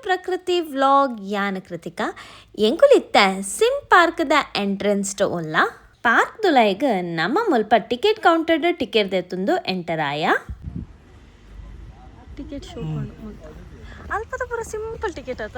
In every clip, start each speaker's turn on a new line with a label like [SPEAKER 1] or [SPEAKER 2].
[SPEAKER 1] ಪ್ರಕೃತಿ ವ್ಲಾಗ್ ಯಾನ Krittika ಎಂಕುಲಿತ್ತ sim ಪಾರ್ಕ್ದ entrance ಉಲ್ಲ ಪಾರ್ಕ್ ದುಲೈಗ್ ನಮ್ಮ ಮುಲ್ಪ ಟಿಕೆಟ್ ಕೌಂಟರ್ಡ್ ಟಿಕೆಟ್ ದೆತ್ತುಂದು ಎಂಟರ್ ಆಯ ಟಿಕೆಟ್ ಶೋ ಅಲ್ಪದ ಪೂರ ಸಿಂಪಲ್ ಟಿಕೆಟ್ ಆತ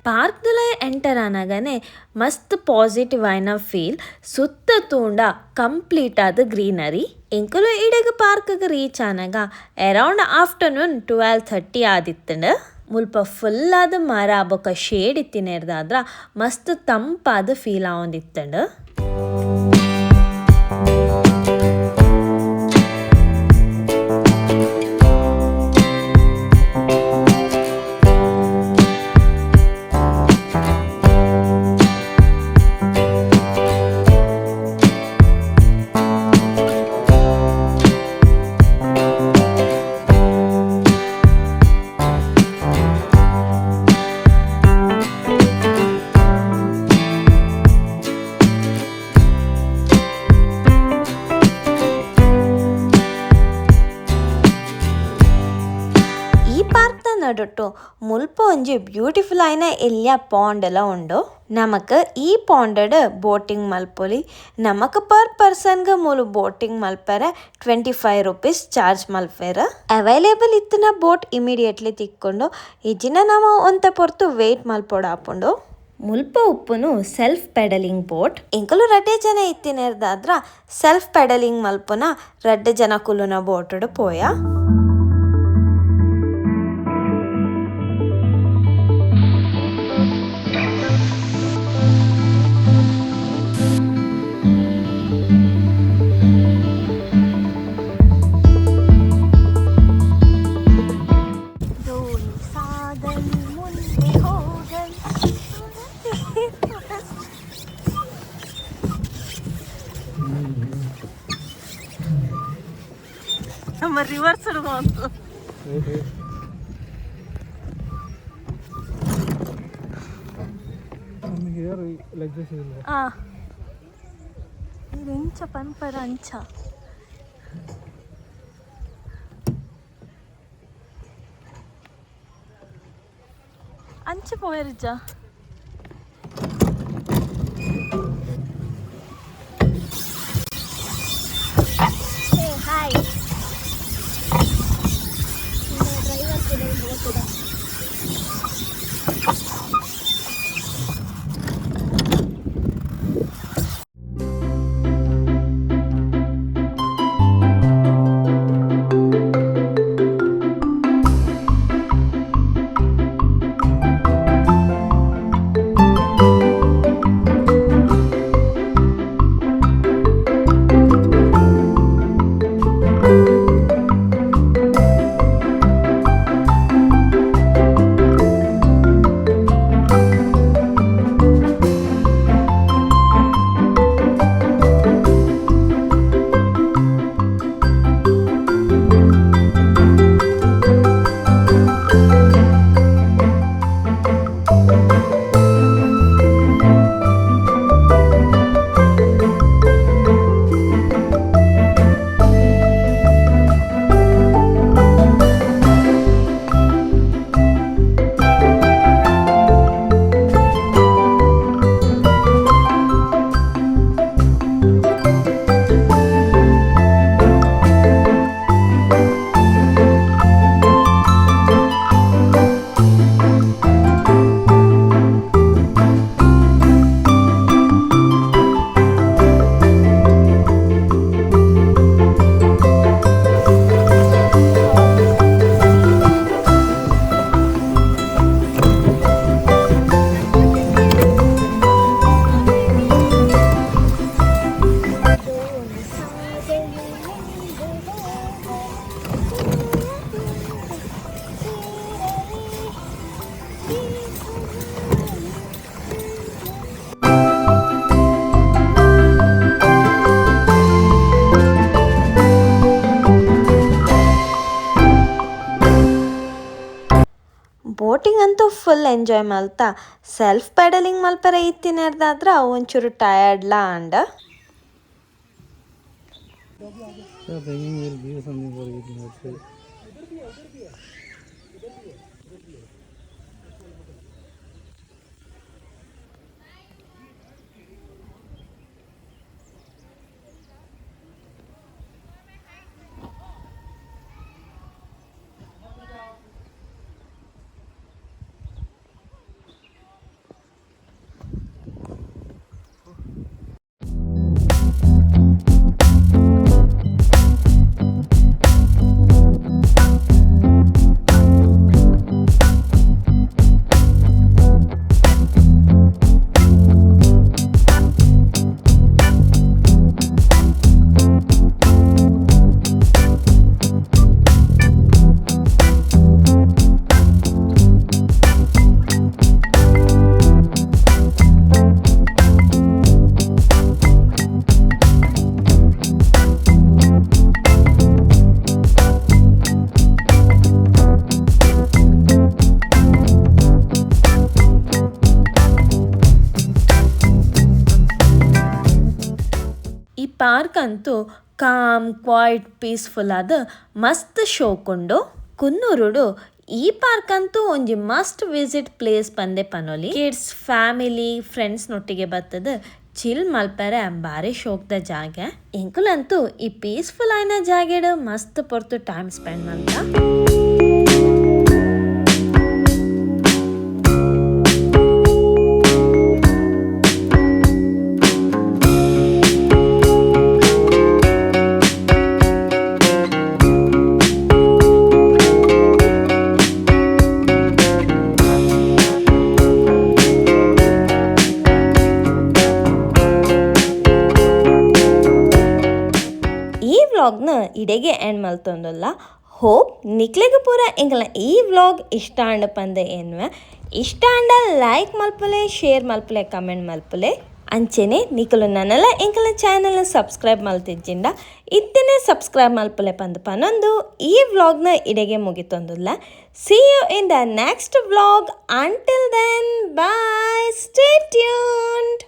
[SPEAKER 1] ಪಾರ್ಕ್ದಲ್ಲ ಎಂಟರ್ ಆನಾಗನೆ ಮಸ್ತ್ ಪಾಸಿಟಿವ್ ಆಯ್ನ ಫೀಲ್ ಸುತ್ತ ತೂಂಡ ಕಂಪ್ಲೀಟ್ ಆದ ಗ್ರೀನರಿ ಎಂಕುಲು ಇಡೆಗ್ ಪಾರ್ಕ್ಗೆ ರೀಚ್ ಆನಾಗ ಅರೌಂಡ್ ಆಫ್ಟರ್ನೂನ್ 12:30 ಆದಿತ್ತಂಡ ಮುಲ್ಪ ಫುಲ್ ಆದ ಮರ ಬೊಕ ಶೇಡ್ ಇತ್ತಿನೇರ್ದಾದ್ರ ಮಸ್ತ್ ತಂಪಾದ ಫೀಲ್ ಆವೊಂದಿತ್ತಂಡ ನಡುಟು ಮುಲ್ಪ ಒಂಜಿ ಬ್ಯೂಟಿಫುಲ್ ಆಯ್ನ ಎಲ್ಯ ಪಾಂಡ್ ಎಲ್ಲ ಉಂಡು ನಮಕ್ ಈ ಪಾಂಡಡ್ ಬೋಟಿಂಗ್ ಮಲ್ಪೊಲಿ ನಮಕ್ ಪರ್ ಪರ್ಸನ್ಗೆ ಮೂಲು ಬೋಟಿಂಗ್ ಮಲ್ಪರೆ 25 ರೂಪೀಸ್ ಚಾರ್ಜ್ ಮಲ್ಪೆರ್ ಅವೈಲೇಬಲ್ ಇತ್ತಿನ ಬೋಟ್ ಇಮಿಡಿಯೇಟ್ಲಿ ತಿಕ್ಕೊಂಡು ಇಜಿನ ನಮ ಒಂತ ಪೊರ್ತು ವೇಟ್ ಮಲ್ಪೊಡ ಆಪುಂಡು ಮುಲ್ಪ ಉಪ್ಪುನು ಸೆಲ್ಫ್ ಪೆಡಲಿಂಗ್ ಬೋಟ್ ಎಂಕಲು ರಡ್ಡೆ ಜನ ಇತ್ತಿನೇರ್ದಾದ್ರ ಸೆಲ್ಫ್ ಪೆಡಲಿಂಗ್ ಮಲ್ಪುನ ರಡ್ಡೆ ಜನ ಕುಲುನ ಬೋಟಡ್ ಪೋಯ ರಿವರ್ಸ್ ಬಂತು ಇಂಚ ಪನ್ಪರ ಅಂಚ ಅಂಚ ಪೋಯರಿಜ ಹಾಯ್ ಬೋಟಿಂಗ್ ಅಂತೂ full enjoy Malta self pedalling ಮಲ್ಪರ ಇತ್ತಿನರ್ದಾದ್ರೆ ಒಂಚೂರು ಟಯರ್ಡ್ಲಾ ಅಂಡ ಈ ಪಾರ್ಕ್ ಅಂತೂ ಕಾಮ್ ಕ್ವೈಟ್ ಪೀಸ್ಫುಲ್ ಆದ ಮಸ್ತ್ ಶೋಕೊಂಡು ಕುನ್ನೂರುಡು ಈ ಪಾರ್ಕ್ ಅಂತೂ ಒಂಜಿ ಮಸ್ಟ್ ವಿಸಿಟ್ ಪ್ಲೇಸ್ ಪಂದೆ ಪನೊಲಿ ಕಿಡ್ಸ್ ಫ್ಯಾಮಿಲಿ ಫ್ರೆಂಡ್ಸ್ನೊಟ್ಟಿಗೆ ಬರ್ತದ ಚಿಲ್ ಮಲ್ಪರೆ ಬಾರಿ ಶೋಕ್ದ ಜಾಗ ಎಂಕುಲಂತೂ ಈ ಪೀಸ್ಫುಲ್ ಆಯ್ನ ಜಾಗೆಡ್ ಮಸ್ತ್ ಪೊರ್ತು ಟೈಮ್ ಸ್ಪೆಂಡ್ ಮಾಡ್ತಾ ವ್ಲಾಗ್ನ ಇಡೆಗೆ ಎಂಡ್ ಮಲ್ತೊಂದುಲ್ಲ ಹೋಪ್ ನಿಕ್ಲೆಗ್ ಪೂರ ಎಂಕಲ್ನ ಈ ವ್ಲಾಗ್ ಇಷ್ಟ ಅಂಡ ಪಂದೆ ಎನ್ನುವ ಇಷ್ಟ ಅಂಡ ಲೈಕ್ ಮಲ್ಪಲೆ ಶೇರ್ ಮಲ್ಪಲೆ ಕಮೆಂಟ್ ಮಲ್ಪಲೆ ಅಂಚೆನೆ ನಿಕಲು ನನ್ನಲ್ಲ ಎಂಕಲ್ನ ಚಾನಲ್ನ ಸಬ್ಸ್ಕ್ರೈಬ್ ಮಲ್ತಿಜ್ಜಿಂಡ ಇತ್ತನೇ ಸಬ್ಸ್ಕ್ರೈಬ್ ಮಲ್ಪಲೆ ಪಂದು ಪನೊಂದು ಈ ವ್ಲಾಗ್ನ ಇಡೆಗೆ ಮುಗಿತೊಂದುಲ್ಲ see you in the next vlog until then bye stay tuned.